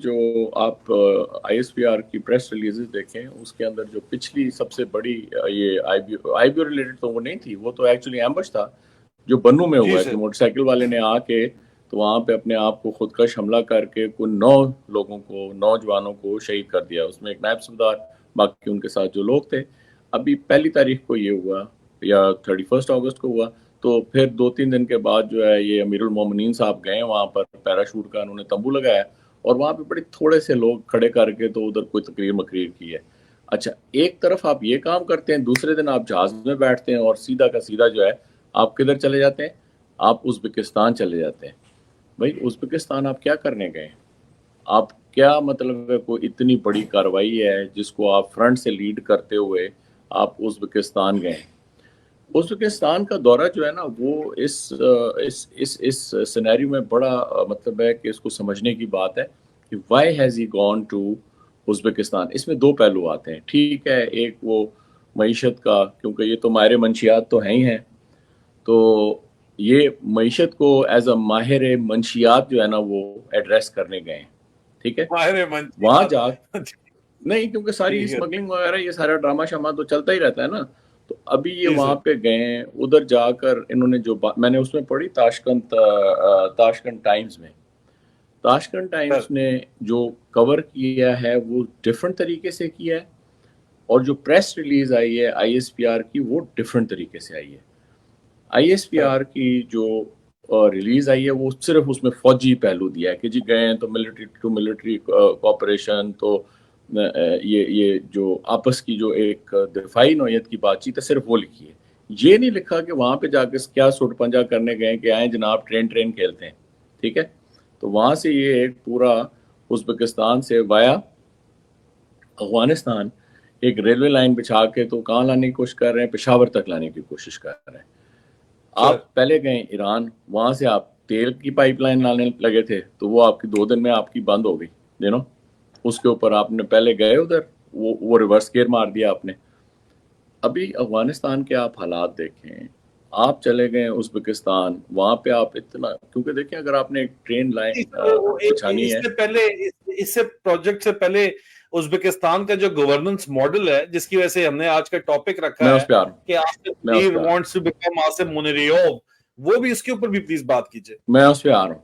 جو آپ I S P R کی پریس ریلیزز دیکھیں اس کے اندر جو پچھلی سب سے بڑی یہ آئی بی او ریلیٹڈ تو وہ نہیں تھی، وہ تو ایکچولی ایمبش تھا جو بنو میں جی ہوا ہے سر کہ موٹر سائیکل والے نے آ کے تو وہاں پہ اپنے آپ کو خودکش حملہ کر کے کل 9 لوگوں کو، نوجوانوں کو شہید کر دیا، اس میں ایک نائب صوبیدار، باقی ان کے ساتھ جو لوگ تھے۔ ابھی 1 تاریخ کو یہ ہوا یا 31 اگست کو ہوا، تو پھر 2-3 دن کے بعد جو ہے یہ امیر المومنین صاحب گئے وہاں پر، پیراشوٹ کا انہوں نے تمبو لگایا اور وہاں پہ بڑے تھوڑے سے لوگ کھڑے کر کے تو ادھر کوئی تقریر مقریر کی ہے۔ اچھا، ایک طرف آپ یہ کام کرتے ہیں، دوسرے دن آپ جہاز میں بیٹھتے ہیں اور سیدھا کا سیدھا جو ہے آپ کدھر چلے جاتے ہیں؟ آپ ازبکستان چلے جاتے ہیں۔ بھائی ازبکستان آپ کیا کرنے گئے ہیں؟ آپ کیا مطلب ہے کوئی اتنی بڑی کارروائی ہے جس کو آپ فرنٹ سے لیڈ کرتے ہوئے آپ ازبکستان گئے ہیں؟ ازبکستان کا دورہ جو ہے نا وہ اس سینیریو میں بڑا مطلب ہے کہ اس کو سمجھنے کی بات ہے کہ why has he gone to Uzbekistan. اس میں 2 پہلو آتے ہیں، ٹھیک ہے، ایک وہ معیشت کا، کیونکہ یہ تو ماہر منشیات تو ہیں ہی ہیں، تو یہ معیشت کو ایز اے ماہر منشیات جو ہے نا وہ ایڈریس کرنے گئے ہیں، ٹھیک ہے۔ ماہر وہاں منشیات جا نہیں، کیونکہ ساری ٹھیک ہے اسمگلنگ وغیرہ یہ سارا ڈرامہ شامہ تو چلتا ہی رہتا ہے نا، تو ابھی یہ جی وہاں سر پہ گئے ہیں، ادھر جا کر انہوں نے جو میں نے اس میں پڑھی تاشکنت ٹائمز میں، تاشکنت سر ٹائمز نے جو کور کیا ہے وہ ڈفرنٹ طریقے سے کیا ہے، اور جو پریس ریلیز آئی ہے آئی ایس پی آر کی وہ ڈفرنٹ طریقے سے آئی ہے۔ I S P sir are کی جو ریلیز آئی ہے وہ صرف اس میں فوجی پہلو دیا ہے کہ جی گئے ہیں تو ملٹری ٹو ملٹری کوآپریشن، تو یہ جو آپس کی جو ایک دفاعی نوعیت کی بات چیت ہے صرف وہ لکھی ہے۔ یہ نہیں لکھا کہ وہاں پہ جا کے کیا سوٹ پنجا کرنے گئے کہ آئیں جناب ٹرین کھیلتے ہیں، ٹھیک ہے۔ تو وہاں سے یہ ایک پورا ازبکستان سے وایا افغانستان ایک ریلوے لائن بچھا کے تو کہاں لانے کی کوشش کر رہے ہیں؟ پشاور تک لانے کی کوشش کر رہے ہیں۔ سر آپ پہلے گئے ایران، وہاں سے آپ تیل کی پائپ لائن لانے لگے تھے تو وہ آپ کی 2 دن میں آپ کی بند ہو گئی، اس کے اوپر آپ نے پہلے گئے ادھر، وہ ریورس گیئر مار دیا آپ نے۔ ابھی افغانستان کے آپ حالات دیکھیں، آپ چلے گئے ازبکستان، وہاں پہ آپ اتنا، کیونکہ دیکھیں اگر آپ نے ایک ٹرین لائن بچھانی اس ہے۔ سے پہلے اس سے پروجیکٹ سے پہلے ازبکستان کا جو گورننس ماڈل ہے جس کی وجہ سے ہم نے آج کا ٹاپک رکھا میں ہے اس پہ آ رہا ہوں کہ میں اس آصف پہ آ رہا ہوں وانٹس ٹو بیکم آصف منیریوب، وہ بھی اس کے اوپر بھی پلیز بات کیجئے میں اس پہ آ رہا ہوں۔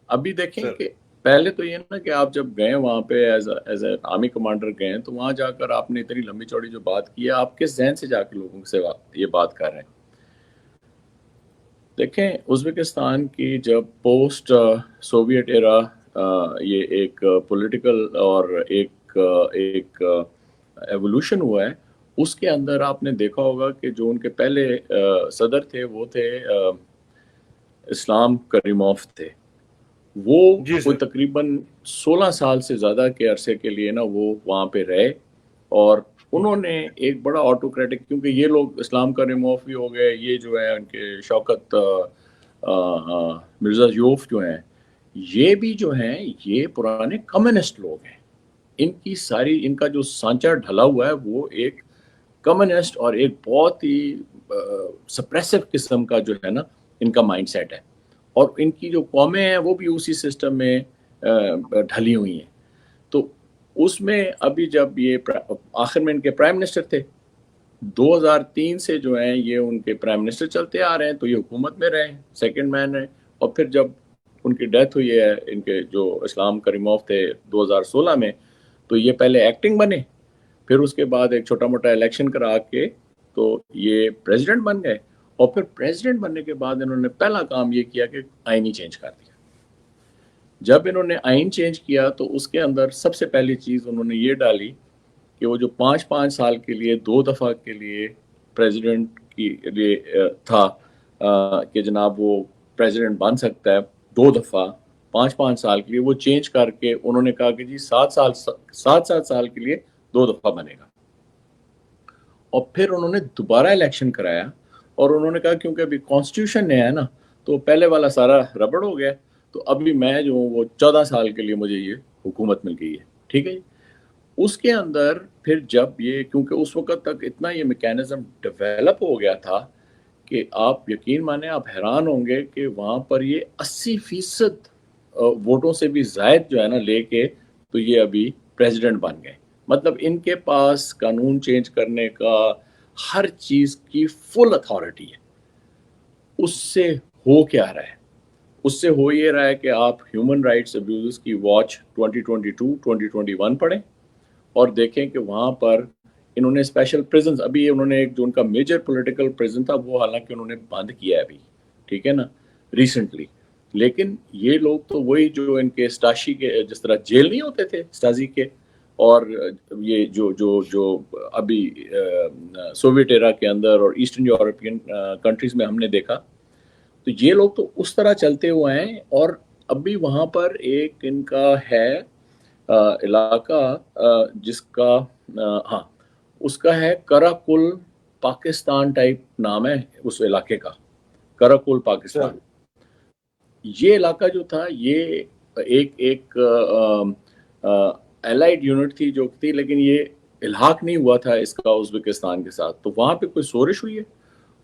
ابھی دیکھیں سر۔ کہ پہلے تو یہ نا کہ آپ جب گئے وہاں پہ ایز اے آرمی کمانڈر گئے تو وہاں جا کر آپ نے اتنی لمبی چوڑی جو بات کی ہے، آپ کس ذہن سے جا کے لوگوں سے یہ بات کر رہے ہیں؟ دیکھیں ازبکستان کی جب پوسٹ سوویٹ ایرا یہ ایک پولیٹیکل اور ایک ایوولوشن ہوا ہے، اس کے اندر آپ نے دیکھا ہوگا کہ جو ان کے پہلے صدر تھے وہ تھے اسلام کریموف تھے۔ وہ جی کوئی سر تقریباً 16 سال سے زیادہ کے عرصے کے لیے نا وہ وہاں پہ رہے، اور انہوں نے ایک بڑا آٹوکریٹک، کیونکہ یہ لوگ اسلام کریموف بھی ہو گئے، یہ جو ہے ان کے شوکت مرزا یوف جو ہیں، یہ بھی جو ہیں یہ پرانے کمیونسٹ لوگ ہیں۔ ان کا جو سانچہ ڈھلا ہوا ہے وہ ایک کمیونسٹ اور ایک بہت ہی سپریسو قسم کا جو ہے نا ان کا مائنڈ سیٹ ہے، اور ان کی جو قومیں ہیں وہ بھی اسی سسٹم میں ڈھلی ہوئی ہیں۔ تو اس میں ابھی جب یہ آخر میں ان کے پرائم منسٹر تھے 2003 سے جو ہیں یہ ان کے پرائم منسٹر چلتے آ رہے ہیں، تو یہ حکومت میں رہے، سیکنڈ مین رہے، اور پھر جب ان کی ڈیتھ ہوئی ہے ان کے جو اسلام کریموف تھے 2016 میں، تو یہ پہلے ایکٹنگ بنے، پھر اس کے بعد ایک چھوٹا موٹا الیکشن کرا کے تو یہ پریزیڈنٹ بن گئے، اور پھر پریزیڈنٹ بننے کے بعد انہوں نے پہلا کام یہ کیا کہ آئین ہی چینج کر دیا۔ جب انہوں نے آئین چینج کیا تو اس کے اندر سب سے پہلی چیز انہوں نے یہ ڈالی کہ وہ جو 5 سال کے لیے 2 دفعہ کے لیے پریزیڈنٹ کے لیے تھا کہ جناب وہ پریزیڈنٹ بن سکتا ہے 2 دفعہ 5 سال کے لیے، وہ چینج کر کے انہوں نے کہا کہ جی 7 سال کے لیے 2 دفعہ بنے گا، اور پھر انہوں نے دوبارہ الیکشن کرایا، اور انہوں نے کہا کیونکہ ابھی کانسٹیٹیوشن نیا ہے نا تو پہلے والا سارا ربڑ ہو گیا، تو ابھی میں جو ہوں وہ 14 سال کے لیے مجھے یہ حکومت مل گئی ہے، ٹھیک ہے جی۔ اس کے اندر پھر جب یہ، کیونکہ اس وقت تک اتنا یہ میکینزم ڈیولپ ہو گیا تھا کہ آپ یقین مانیں، آپ حیران ہوں گے کہ وہاں پر یہ 80% वोटों से भी जायद जो है ना लेके तो ये अभी प्रेसिडेंट बन गए। मतलब इनके पास कानून चेंज करने का हर चीज की फुल अथॉरिटी है। उससे हो क्या रहा है? उससे हो ये रहा है कि आप ह्यूमन राइट्स अब्यूज़ की वॉच 2022-2021 पढ़ें और देखें कि वहाँ पर इन्होंने स्पेशल प्रिजन्स, अभी उन्होंने एक जो उनका मेजर पॉलिटिकल प्रिजन था वो हालांकि उन्होंने बंद किया है अभी, ठीक है ना, रिसेंटली। लेकिन ये लोग तो वही जो इनके स्टाशी के जिस तरह जेल नहीं होते थे स्टासी के, और ये जो जो जो अभी सोवियत एरा के अंदर और ईस्टर्न यूरोपियन कंट्रीज में हमने देखा, तो ये लोग तो उस तरह चलते हुए हैं। और अभी वहाँ पर एक इनका है इलाका जिसका हाँ, उसका है कराकुल पाकिस्तान टाइप नाम है उस इलाके का, कराकुल पाकिस्तान। ये इलाका जो था ये एक एक एलाइड यूनिट थी जो थी, लेकिन ये इल्हाक नहीं हुआ था इसका उज़्बेकिस्तान के साथ। तो वहाँ पे कोई सोरिश हुई है,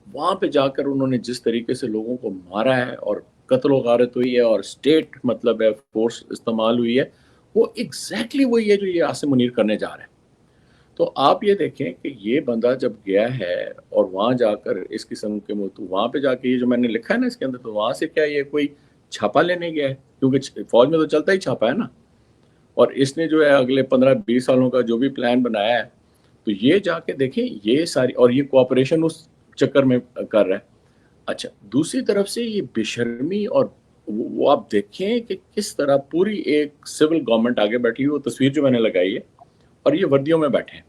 वहाँ पे जाकर उन्होंने जिस तरीके से लोगों को मारा है और कत्ल गारत हुई है और स्टेट मतलब है फोर्स इस्तेमाल हुई है, वो एग्जैक्टली वही है जो ये आसिम मुनीर करने जा रहे हैं। तो आप ये देखें कि ये बंदा जब गया है और वहाँ जाकर इस किस्म के तो वहाँ पे जाके ये जो मैंने लिखा है ना इसके अंदर, तो वहाँ से क्या ये कोई छापा लेने गया है? क्योंकि फौज में तो चलता ही छापा है ना। और इसने जो है अगले 15-20 सालों का जो भी प्लान बनाया है, तो ये जाके देखें ये सारी, और ये कोऑपरेशन उस चक्कर में कर रहा है। अच्छा, दूसरी तरफ से ये बेशर्मी और वो आप देखें कि किस तरह पूरी एक सिविल गवर्नमेंट आगे बैठी हुई, वो तस्वीर जो मैंने लगाई है, और ये वर्दियों में बैठे हैं।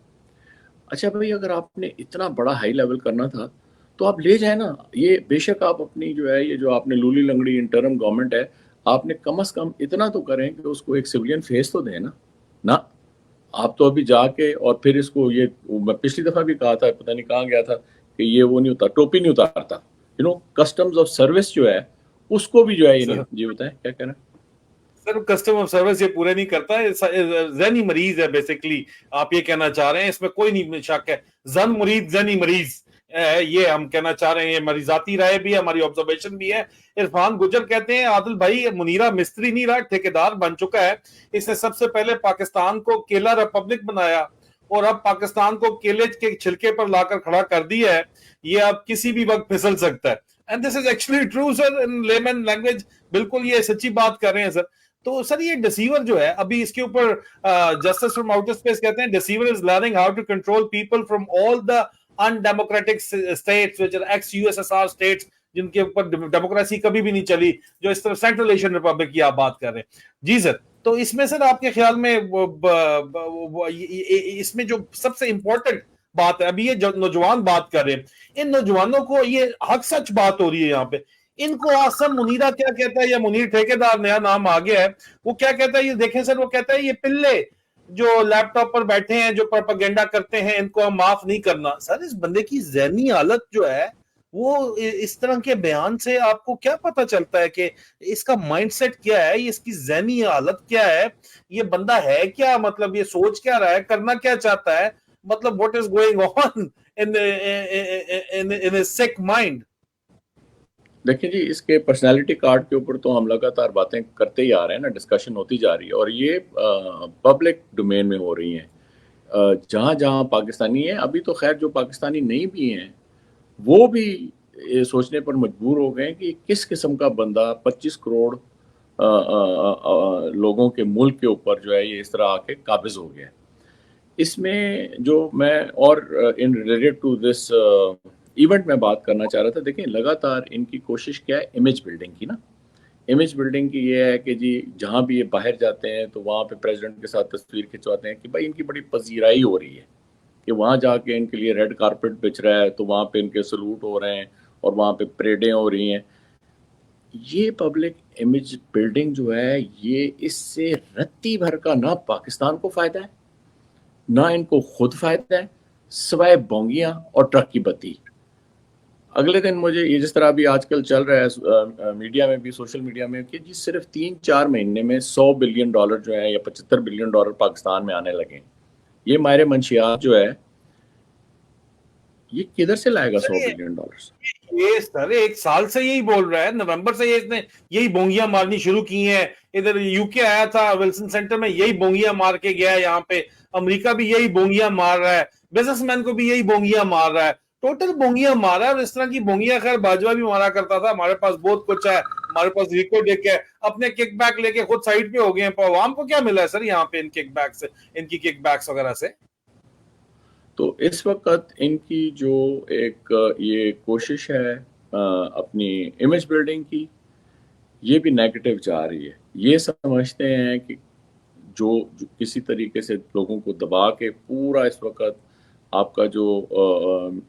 अच्छा भाई, अगर आपने इतना बड़ा हाई लेवल करना था तो आप ले जाए ना। ये बेशक आप अपनी जो है ये जो आपने लूली लंगड़ी इंटरम गवर्नमेंट है, आपने कम से कम इतना तो करें कि उसको एक सिविलियन फेस तो दें ना। आप तो अभी जाके और फिर इसको ये, मैं पिछली दफा भी कहा था, पता नहीं कहाँ गया था, कि ये वो नहीं होता, टोपी नहीं उतारता, कस्टम्स ऑफ सर्विस जो है उसको भी जो है ये नहीं। जी बताएं क्या कहना है? सर कस्टम ऑफ सर्विस ये पूरे नहीं करता है, जनी मरीज है बेसिकली, आप ये कहना चाह रहे हैं, इसमें कोई नहीं शक है। जन मुरीद जनी मरीज ये हम कहना चाह रहे हैं, ये मरीजाती राय भी है, हमारी ऑब्जर्वेशन भी है। इरफान गुजर कहते हैं आदिल भाई, मुनीरा मिस्त्री नहीं रहा, ठेकेदार बन चुका है। इसने सबसे पहले पाकिस्तान को केला रिपब्लिक बनाया और अब पाकिस्तान को केले के छिलके पर लाकर खड़ा कर दिया है। ये अब किसी भी वक्त फिसल सकता है। And this is actually true sir, in layman language बिल्कुल ये सच्ची बात कर रहे हैं सर। तो सर ये डिसीवर जो है, अभी इसके ऊपर जस्टिस फ्रॉम आउटर स्पेस कहते हैं deceiver is learning how to control people from all the undemocratic states which are ex USSR states, जिनके ऊपर डेमोक्रेसी कभी भी नहीं चली, जो इस तरह सेंट्रल एशियन रिपब्लिक की आप बात कर रहे हैं। जी सर, तो इसमें सर आपके ख्याल में इसमें जो सबसे इंपॉर्टेंट बात है, अभी ये जो नौजवान बात कर रहे हैं, इन नौजवानों को ये हक सच बात हो रही है यहाँ पे, इनको आसम मुनीरा क्या कहता है, या मुनीर ठेकेदार नया नाम आ गया है, वो क्या कहता है ये देखें सर। वो कहता है ये पिल्ले जो लैपटॉप पर बैठे हैं, जो प्रोपेगेंडा करते हैं, इनको हम माफ नहीं करना। सर इस बंदे की ज़हनी हालत जो है, वो इस तरह के बयान से आपको क्या पता चलता है कि इसका माइंडसेट क्या है, इसकी ज़हनी हालत क्या है, ये बंदा है क्या, मतलब ये सोच क्या रहा है, करना क्या चाहता है, मतलब what is going on in sick mind. देखिए जी, इसके पर्सनालिटी कार्ड के ऊपर तो हम लगातार बातें करते ही आ रहे हैं ना, डिस्कशन होती जा रही है, और ये पब्लिक डोमेन में हो रही हैं। जहाँ जहाँ पाकिस्तानी हैं, अभी तो खैर जो पाकिस्तानी नहीं भी हैं वो भी ये सोचने पर मजबूर हो गए कि किस किस्म का बंदा 25 करोड़ लोगों के मुल्क के ऊपर जो है ये इस तरह आके काबिज हो गया। इसमें जो मैं और इन रिलेटेड टू दिस इवेंट में बात करना चाह रहा था, देखें लगातार इनकी कोशिश क्या है, इमेज बिल्डिंग की ना। इमेज बिल्डिंग की ये है कि जी जहाँ भी ये बाहर जाते हैं तो वहाँ पे प्रेसिडेंट के साथ तस्वीर खिंचवाते हैं कि भाई इनकी बड़ी पजीराई हो रही है, कि वहाँ जाके इनके लिए रेड कारपेट बिछ रहा है, तो वहाँ पे इनके सलूट हो रहे हैं और वहाँ पे परेडें हो रही हैं। ये पब्लिक इमेज बिल्डिंग जो है, ये इससे रत्ती भर का ना पाकिस्तान को फायदा है ना इनको खुद फायदा है, सिवाय बोंगियां और ट्रक की बत्ती। अगले दिन मुझे ये जिस तरह अभी आजकल चल रहा है मीडिया में भी, सोशल मीडिया में, कि जी सिर्फ 3-4 महीने में $100 बिलियन जो है या $75 बिलियन पाकिस्तान में आने लगे। ये मायरे मंशियात जो है ये किधर से लाएगा $100 बिलियन? ये सर एक साल से यही बोल रहा है, नवंबर से ये इसने यही बोंगियां मारनी शुरू की हैं, इधर यूके आया था विल्सन सेंटर में, यही बोंगियां मार के गया है, यहाँ पे अमेरिका भी यही बोंगियां मार रहा है, बिजनेसमैन को भी यही बोंगियां मार रहा है, टोटल बोंगियां मार रहा है। और इस तरह की बोंगियां खैर बाजवा भी मारा करता था, हमारे पास बहुत कुछ है, हमारे पास रिकॉर्ड है, अपने किक बैक लेके खुद साइड पे हो गए हैं। आवाम को क्या मिला है सर यहाँ पे इन किक बैक से, इनकी किक बैक्स वगैरह से? तो इस वक्त इनकी जो एक ये कोशिश है अपनी इमेज बिल्डिंग की, ये भी नेगेटिव जा रही है। ये समझते हैं कि जो किसी तरीके से लोगों को दबा के पूरा इस वक्त आपका जो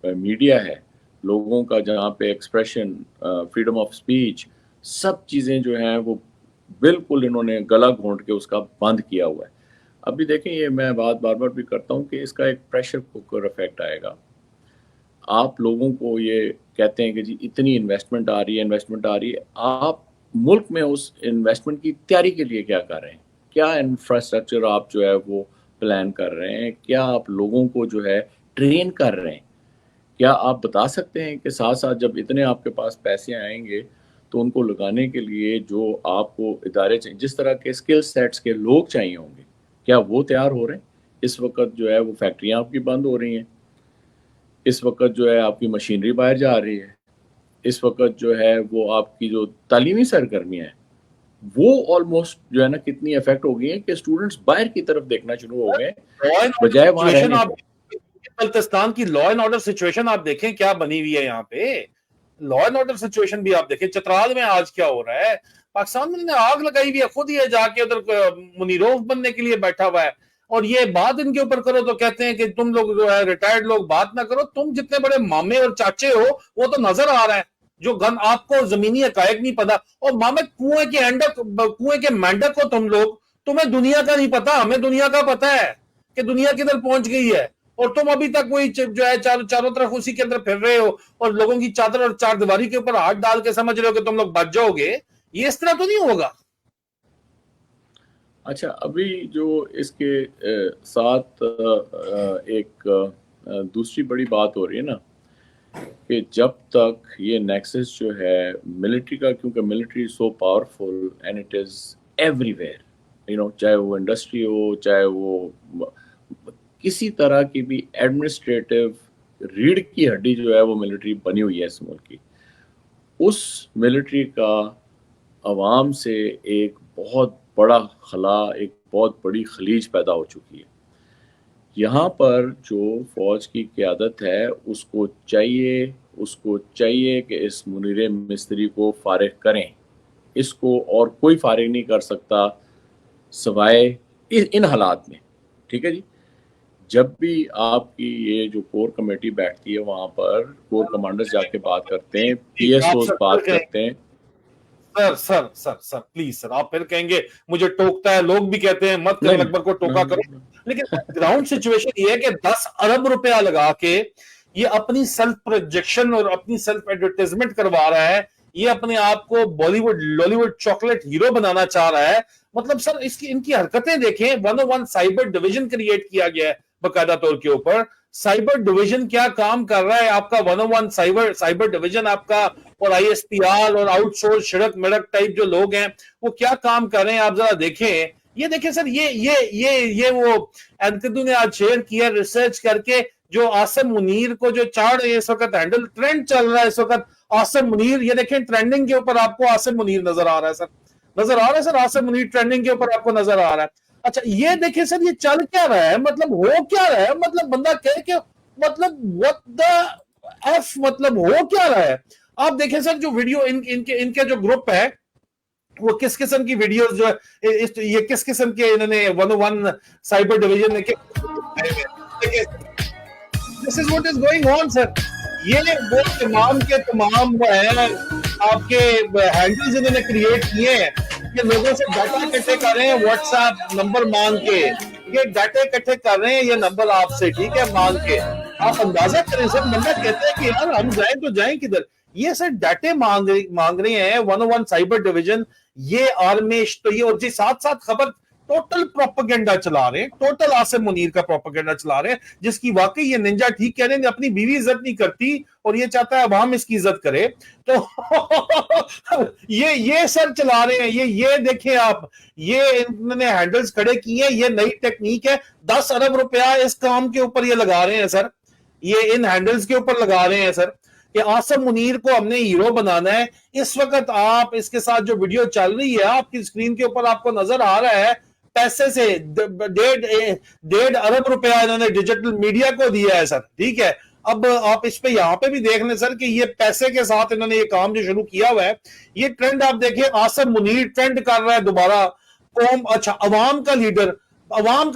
मीडिया है, लोगों का जहाँ पे एक्सप्रेशन, फ्रीडम ऑफ स्पीच, सब चीज़ें जो हैं वो बिल्कुल इन्होंने गला घोंट के उसका बंद किया हुआ है। अभी देखें, ये मैं बात बार बार भी करता हूँ कि इसका एक प्रेशर कुकर इफेक्ट आएगा। आप लोगों को ये कहते हैं कि जी इतनी इन्वेस्टमेंट आ रही है, आप मुल्क में उस इन्वेस्टमेंट की तैयारी के लिए क्या कर रहे हैं? क्या इंफ्रास्ट्रक्चर आप जो है वो प्लान कर रहे हैं? क्या आप लोगों को जो है ट्रेन कर रहे हैं? क्या आप बता सकते हैं कि साथ साथ जब इतने आपके पास पैसे आएंगे तो उनको लगाने के लिए जो आपको इदारे चाहिए, जिस तरह के स्किल सेट्स के लोग चाहिए होंगे, क्या वो तैयार हो रहे हैं? इस वक्त जो है वो फैक्ट्रियाँ आपकी बंद हो रही हैं, इस वक्त जो है आपकी मशीनरी बाहर जा रही है, इस वक्त जो है वो आपकी जो तालीमी सरगर्मियाँ हैं वो ऑलमोस्ट जो है ना कितनी इफेक्ट हो गई है कि स्टूडेंट्स बाहर की तरफ देखना शुरू हो गए बजाय वहां रहने के। बल्तिस्तान की लॉ एंड ऑर्डर सिचुएशन आप देखें क्या बनी हुई है यहाँ पे, लॉ एंड ऑर्डर सिचुएशन भी आप देखें। चतराल में आज क्या हो रहा है, पाकिस्तान में आग लगाई हुई है, खुद ये जाके उधर मुनीरोफ बनने के लिए बैठा हुआ है, और ये बात इनके ऊपर करो तो कहते हैं कि तुम लोग जो है रिटायर्ड लोग बात ना करो, तुम जितने बड़े मामे और चाचे हो वो तो नजर आ रहा है, जो गन आपको जमीनी हकायक नहीं पता। और मामे कुएं के मेंढक हो तुम लोग, तुम्हें दुनिया का नहीं पता, हमें दुनिया का पता है कि दुनिया किधर पहुंच गई है, और तुम अभी तक वही जो है चारों तरफ उसी के अंदर फिर रहे हो, और लोगों की चादर और चार दीवारी के ऊपर हाथ डाल के समझ रहे हो कि तुम लोग बच जाओगे। ये इस तरह तो नहीं होगा। अच्छा, अभी जो इसके साथ एक दूसरी बड़ी बात हो रही है ना कि जब तक ये नेक्सस जो है मिलिट्री का, क्योंकि military is so powerful and it is everywhere, चाहे वो इंडस्ट्री हो, चाहे वो किसी तरह की भी एडमिनिस्ट्रेटिव रीढ़ की हड्डी जो है वो मिलिट्री बनी हुई है इस मुल्क की। उस मिलिट्री का अवाम से एक बहुत बड़ा खला, एक बहुत बड़ी खलीज पैदा हो चुकी है। यहाँ पर जो फौज की क़यादत है उसको चाहिए कि इस मुनीर मिस्त्री को फारिग करें। इसको और कोई फारिग नहीं कर सकता सवाए इन हालात में। ठीक है जी, जब भी आपकी ये जो कोर कमेटी बैठती है वहाँ पर कोर कमांडर्स जाके बात करते हैं, PSOs बात करते हैं। सर प्लीज सर, आप फिर कहेंगे मुझे टोकता है, लोग भी कहते हैं मत कर अकबर को टोका करो, लेकिन ग्राउंड सिचुएशन ये है कि 10 अरब रुपया लगा के ये अपनी सेल्फ प्रोजेक्शन और अपनी सेल्फ एडवर्टाइजमेंट करवा रहा है, ये अपने आप को बॉलीवुड लॉलीवुड चॉकलेट हीरो बनाना चाह रहा है। मतलब सर इनकी हरकतें देखें। 101 साइबर डिवीजन क्रिएट किया गया है बकायदा तौर के ऊपर। साइबर डिवीजन क्या काम कर रहा है आपका 101 साइबर डिवीजन आपका, और ISPR और आउटसोर्स शिड़क मिड़क टाइप जो लोग हैं वो क्या काम कर रहे हैं आप जरा देखें। ये देखें सर, ये वो एनकदू ने आज शेयर किया रिसर्च करके, जो आसिम मुनीर को जो चाड़ इस वक्त हैंडल ट्रेंड चल रहा है इस वक्त आसिम मुनीर। ये देखें ट्रेंडिंग के ऊपर आपको आसिम मुनीर नजर आ रहा है सर, नजर आ रहा है सर, आसिम मुनीर ट्रेंडिंग के ऊपर आपको नजर आ रहा है। अच्छा ये देखिए सर, ये चल क्या रहा है, मतलब हो क्या रहा है, मतलब बंदा कहे कि मतलब व्हाट द एफ, मतलब हो क्या रहा है। आप देखें सर जो वीडियो इनके जो ग्रुप है वो किस किस्म की वीडियोस जो है ये किस किस्म के इन्होंने 101 साइबर डिवीजन ने this is what is going on sir. ये वो तमाम के तमाम है आपके हैंडल्स इन्होंने क्रिएट किए हैं, ये लोगों से डाटा इकट्ठे कर रहे हैं, व्हाट्सएप नंबर मांग के ये डाटा इकट्ठे कर रहे हैं, ये नंबर आपसे ठीक है मांग के। आप अंदाजा करें सर, बंदा कहते हैं कि यार हम जाएं तो जाएं किधर, ये सर डाटे मांग रहे हैं 101 साइबर डिवीजन, ये आर्मेश। तो ये और जी साथ साथ खबर टोटल प्रोपेगेंडा चला रहे हैं, टोटल आसिम मुनीर का प्रोपेगेंडा चला रहे हैं, जिसकी वाकई ये निंजा ठीक कह रहे हैं, अपनी बीवी इज्जत नहीं करती और ये चाहता है अवाम इसकी इज्जत करे। तो ये सर चला रहे हैं, ये देखें आप, ये इन्होंने हैंडल्स खड़े किए हैं, ये नई टेक्निक है। 10 अरब रुपया इस काम के ऊपर ये लगा रहे हैं सर, ये इन हैंडल्स के ऊपर लगा रहे हैं सर कि आसिम मुनीर को हमने हीरो बनाना है। इस वक्त आप इसके साथ जो वीडियो चल रही है, आपकी स्क्रीन के ऊपर आपको नजर आ रहा है, पैसे से 1.5 अरब रुपया इन्होंने डिजिटल मीडिया को दिया है सर, ठीक है। अब आप इस पे यहाँ पे भी देख लें सर कि ये पैसे के साथ इन्होंने ये काम जो शुरू किया हुआ है, ये ट्रेंड आप देखिए, आसिम मुनीर ट्रेंड कर रहा है दोबारा, कौम, अच्छा अवाम का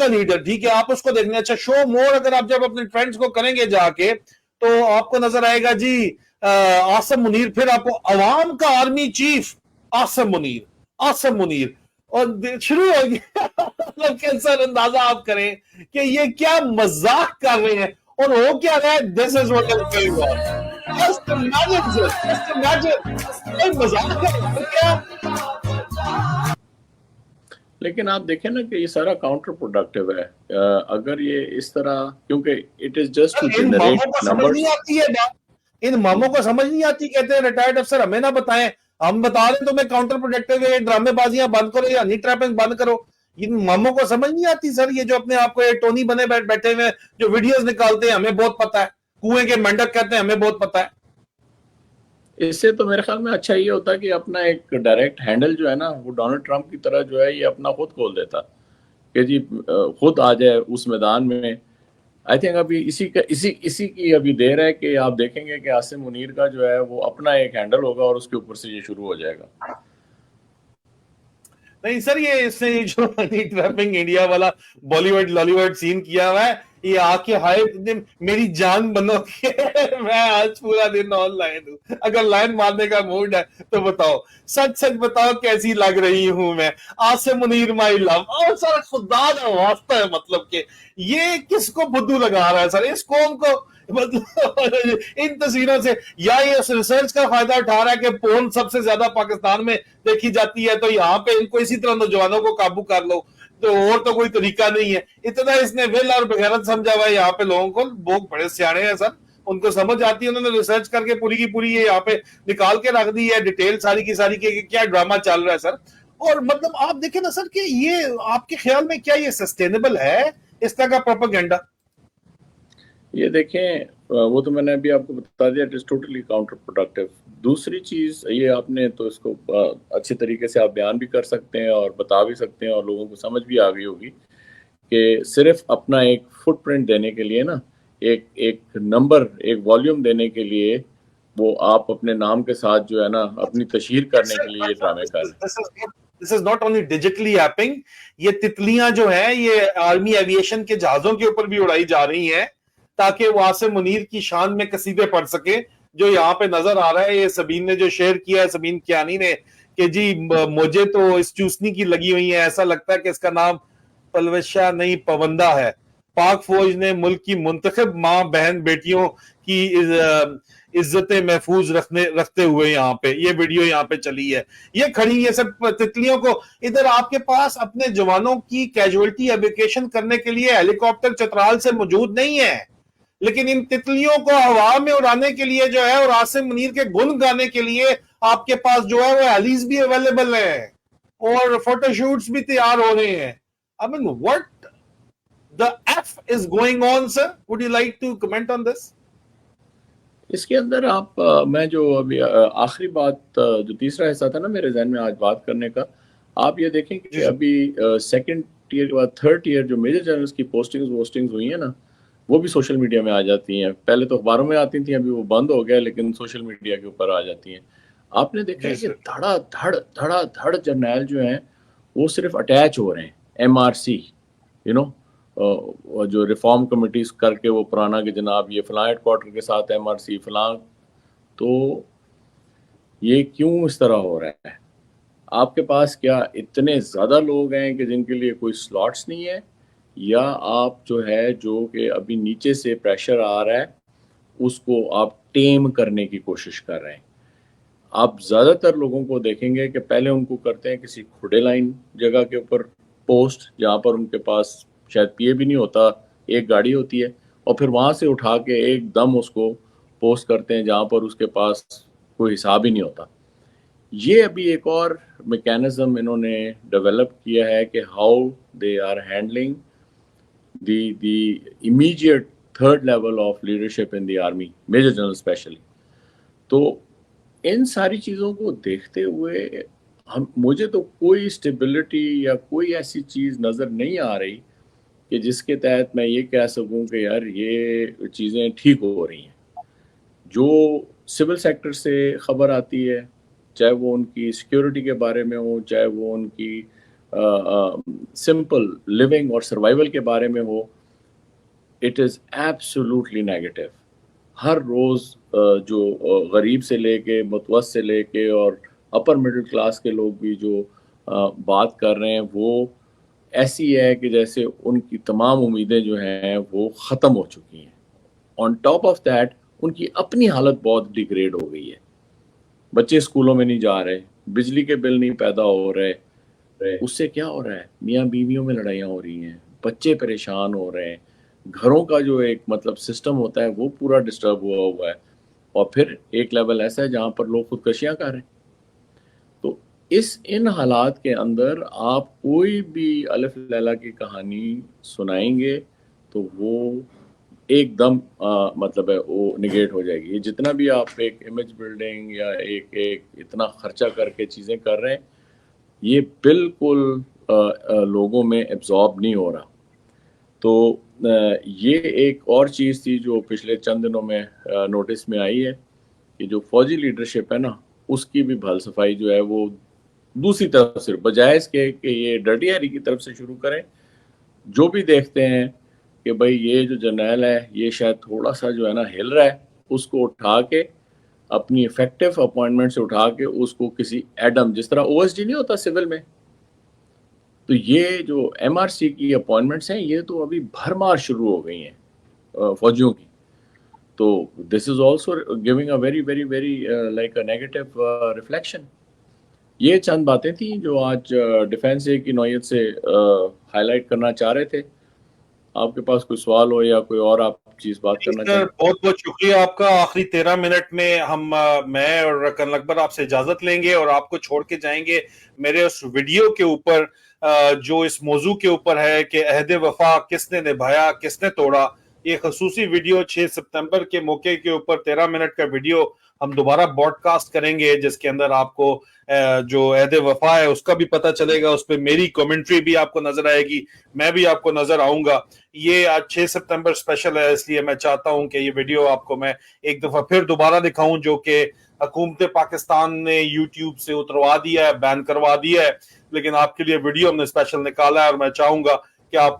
लीडर, ठीक है, आप उसको देखने। अच्छा शो मोर अगर आप जब अपने ट्रेंड्स को करेंगे जाके, तो आपको नजर आएगा जी आसिम मुनीर, फिर आपको अवाम का आर्मी चीफ आसिम मुनीर, और शुरू हो गया। मतलब कैसा अंदाजा आप करें कि ये क्या मजाक कर रहे हैं और हो क्या रहा है। This is what is going on, just imagine sir, just imagine, ये मजाक कर रहे हैं क्या। लेकिन आप देखें ना कि ये सारा काउंटर प्रोडक्टिव है। अगर ये इस तरह, क्योंकि it is just to generate numbers. इन मामों को समझ नहीं आती, कहते हैं रिटायर्ड अफसर हमें ना बताएं, हम बता रहे तुम्हें काउंटर प्रोडक्टिव है, ड्रामेबाजियां बंद करो या हनी ट्रैपिंग बंद करो। इन मामों को समझ नहीं आती सर, ये जो अपने आप को टोनी बने बैठे हुए जो वीडियोस निकालते हैं, हमें बहुत पता है, कुएं के मेंढक कहते हैं, हमें बहुत पता है। इससे तो मेरे ख्याल में अच्छा ये होता कि अपना एक डायरेक्ट हैंडल जो है ना, वो डोनाल्ड ट्रंप की तरह जो है ये अपना खुद खोल देता कि जी खुद आ जाए उस मैदान में। आई थिंक अभी इसी की अभी देर है कि आप देखेंगे कि आसिम मुनीर का जो है वो अपना एक हैंडल होगा और उसके ऊपर से ये शुरू हो जाएगा। नहीं सर, ये इसने जो हनी ट्रैपिंग इंडिया वाला बॉलीवुड सीन किया हुआ है, ये आके हाय मेरी जान बनोगे। मैं आज पूरा दिन ऑनलाइन हूँ, अगर लाइन मारने का मूड है तो बताओ, सच बताओ कैसी लग रही हूं मैं, आसिम मुनीर माई लव। और सर खुदा का वास्ता है, मतलब कि ये किसको बुद्धू लगा रहा है सर, इस कौम को इन तस्वीरों से, या ये इस रिसर्च का फायदा उठा रहा है कि पोर्न सबसे ज्यादा पाकिस्तान में देखी जाती है, तो यहाँ पे इनको इसी तरह नौजवानों को काबू कर लो, तो और तो कोई तरीका नहीं है। इतना इसने विल और बगैरत समझा हुआ है यहाँ पे लोगों को। लोग बड़े सियाने हैं सर, उनको समझ आती है, उन्होंने रिसर्च करके पूरी की पूरी ये यहाँ पे निकाल के रख दी है, डिटेल सारी की सारी की क्या ड्रामा चल रहा है सर। और मतलब आप देखें ना सर कि ये आपके ख्याल में क्या ये सस्टेनेबल है, इस तरह का प्रोपेगेंडा? ये देखें, वो तो मैंने अभी आपको बता दिया, it is totally counter productive. दूसरी चीज ये आपने तो इसको अच्छे तरीके से आप बयान भी कर सकते हैं और बता भी सकते हैं और लोगों को समझ भी आ गई होगी कि सिर्फ अपना एक फुटप्रिंट देने के लिए ना, एक नंबर, एक वॉल्यूम देने के लिए वो आप अपने नाम के साथ जो है ना अपनी तशहीर करने के लिए ये ड्रामे कर रहे हैं। This is not only digitally happen, ये तितलियां जो है ये आर्मी एविएशन के जहाजों के ऊपर भी उड़ाई जा रही हैं ताकि वो आसिम मुनीर की शान में कसीदे पढ़ सके। जो यहाँ पे नजर आ रहा है, ये सबीन ने जो शेयर किया है, सबीन कियानी ने, कि जी मुझे तो इस चूसनी की लगी हुई है, ऐसा लगता है कि इसका नाम पलवशा नहीं पवंदा है। पाक फौज ने मुल्क की मुंतखब माँ बहन बेटियों की इज्जतें महफूज रखते हुए यहाँ पे ये वीडियो यहाँ पे चली है, ये खड़ी है सब तितलियों को। इधर आपके पास अपने जवानों की कैजुअलिटी एवोकेशन करने के लिए हेलीकॉप्टर चतराल से मौजूद नहीं है, लेकिन इन तितलियों को हवा में उड़ाने के लिए जो है और आसिम मुनीर के गुण गाने के लिए आपके पास जो है वो हेलीज भी अवेलेबल है और फोटोशूट्स भी तैयार हो रहे हैं। I mean, what the F is going on, sir? Would you like to comment on this? इसके अंदर आप मैं जो अभी आखिरी बात जो तीसरा हिस्सा था ना मेरे जहन में आज बात करने का, आप ये देखें कि अभी सेकंड ईयर के बाद थर्ड ईयर जो मेजर जर्नल्स की पोस्टिंग्स हुई है ना, वो भी सोशल मीडिया में आ जाती हैं। पहले तो अखबारों में आती थी, अभी वो बंद हो गया, लेकिन सोशल मीडिया के ऊपर आ जाती हैं। आपने देखा है कि धड़ जर्नैल जो हैं वो सिर्फ अटैच हो रहे हैं MRC, यू नो, जो रिफॉर्म कमिटीज करके वो पुराना कि जनाब ये फलां हेडक्वार्टर के साथ MRC फलां, तो ये क्यों इस तरह हो रहा है? आपके पास क्या इतने ज़्यादा लोग हैं कि जिनके लिए कोई स्लॉट्स नहीं है, या आप जो है जो कि अभी नीचे से प्रेशर आ रहा है उसको आप टेम करने की कोशिश कर रहे हैं? आप ज़्यादातर लोगों को देखेंगे कि पहले उनको करते हैं किसी खुडे लाइन जगह के ऊपर پوسٹ جہاں پر ان کے پاس شاید پی اے بھی نہیں ہوتا, ایک گاڑی ہوتی ہے, اور پھر وہاں سے اٹھا کے ایک دم اس کو پوسٹ کرتے ہیں جہاں پر اس کے پاس کوئی حساب ہی نہیں ہوتا. یہ ابھی ایک اور میکینزم انہوں نے ڈیولپ کیا ہے کہ how they are handling the immediate third level of leadership in the army, major general especially. تو ان ساری چیزوں کو دیکھتے ہوئے مجھے تو کوئی اسٹیبلٹی یا کوئی ایسی چیز نظر نہیں آ رہی کہ جس کے تحت میں یہ کہہ سکوں کہ یار یہ چیزیں ٹھیک ہو رہی ہیں. جو سول سیکٹر سے خبر آتی ہے, چاہے وہ ان کی سیکیورٹی کے بارے میں ہو, چاہے وہ ان کی سمپل لیونگ اور سروائیول کے بارے میں ہو, اٹ از ایبسولوٹلی نیگیٹو. ہر روز جو غریب سے لے کے متوسط سے لے کے اور اپر مڈل کلاس کے لوگ بھی جو بات کر رہے ہیں وہ ایسی ہے کہ جیسے ان کی تمام امیدیں جو ہیں وہ ختم ہو چکی ہیں. On top of that in کی اپنی حالت بہت ڈیگریڈ ہو گئی ہے. بچے اسکولوں میں نہیں جا رہے, بجلی کے بل نہیں پیدا ہو رہے. اس سے کیا ہو رہا ہے, میاں بیویوں میں لڑائیاں ہو رہی ہیں, بچے پریشان ہو رہے ہیں, گھروں کا جو ایک مطلب سسٹم ہوتا ہے وہ پورا ڈسٹرب ہوا ہے. اور پھر ایک لیول ایسا ہے جہاں پر لوگ خودکشیاں کر رہے ہیں. تو ان حالات کے اندر آپ کوئی بھی الف لیلا کی کہانی سنائیں گے تو وہ ایک دم مطلب ہے وہ نگیٹ ہو جائے گی. یہ جتنا بھی آپ ایک امیج بلڈنگ یا ایک اتنا خرچہ کر کے چیزیں کر رہے ہیں, یہ بالکل لوگوں میں ایبزارب نہیں ہو رہا. تو یہ ایک اور چیز تھی جو پچھلے چند دنوں میں نوٹس میں آئی ہے کہ جو فوجی لیڈرشپ ہے نا, اس کی بھی بھل صفائی جو ہے وہ دوسری طرف سے بجائے اس کے کہ یہ ڈرٹی ہیری کی طرف سے شروع کریں. جو بھی دیکھتے ہیں کہ بھئی یہ جو جرنیل ہے یہ شاید تھوڑا سا جو ہے نا ہل رہا ہے, اس کو اٹھا کے اپنی افیکٹو اپوائنٹمنٹ سے اٹھا کے اس کو کسی ایڈم, جس طرح او ایس ڈی نہیں ہوتا سول میں, تو یہ جو ایم آر سی کی اپوائنٹمنٹس ہیں یہ تو ابھی بھرمار شروع ہو گئی ہیں فوجیوں کی. تو this is also giving a very very very like a negative reflection. یہ چند باتیں تھیں جو آج ڈیفینس ڈے کی نوعیت سے ہائی لائٹ کرنا چاہ رہے تھے. آپ کے پاس کوئی سوال ہو یا کوئی اور آپ چیز بات کرنا چاہیں؟ بہت بہت شکریہ آپ کا. آخری 13 منٹ میں میں اور کرنل اکبر آپ سے اجازت لیں گے اور آپ کو چھوڑ کے جائیں گے میرے اس ویڈیو کے اوپر جو اس موضوع کے اوپر ہے کہ عہد وفا کس نے نبھایا کس نے توڑا. یہ خصوصی ویڈیو 6 ستمبر کے موقع کے اوپر 13 منٹ کا ویڈیو ہم دوبارہ براڈ کاسٹ کریں گے, جس کے اندر آپ کو جو عہد وفا ہے اس کا بھی پتہ چلے گا. اس پہ میری کمنٹری بھی آپ کو نظر آئے گی, میں بھی آپ کو نظر آؤں گا. یہ آج 6 ستمبر اسپیشل ہے, اس لیے میں چاہتا ہوں کہ یہ ویڈیو آپ کو میں ایک دفعہ پھر دوبارہ دکھاؤں, جو کہ حکومت پاکستان نے یوٹیوب سے اتروا دیا ہے, بین کروا دیا ہے, لیکن آپ کے لیے ویڈیو ہم نے اسپیشل نکالا ہے اور میں چاہوں گا کہ آپ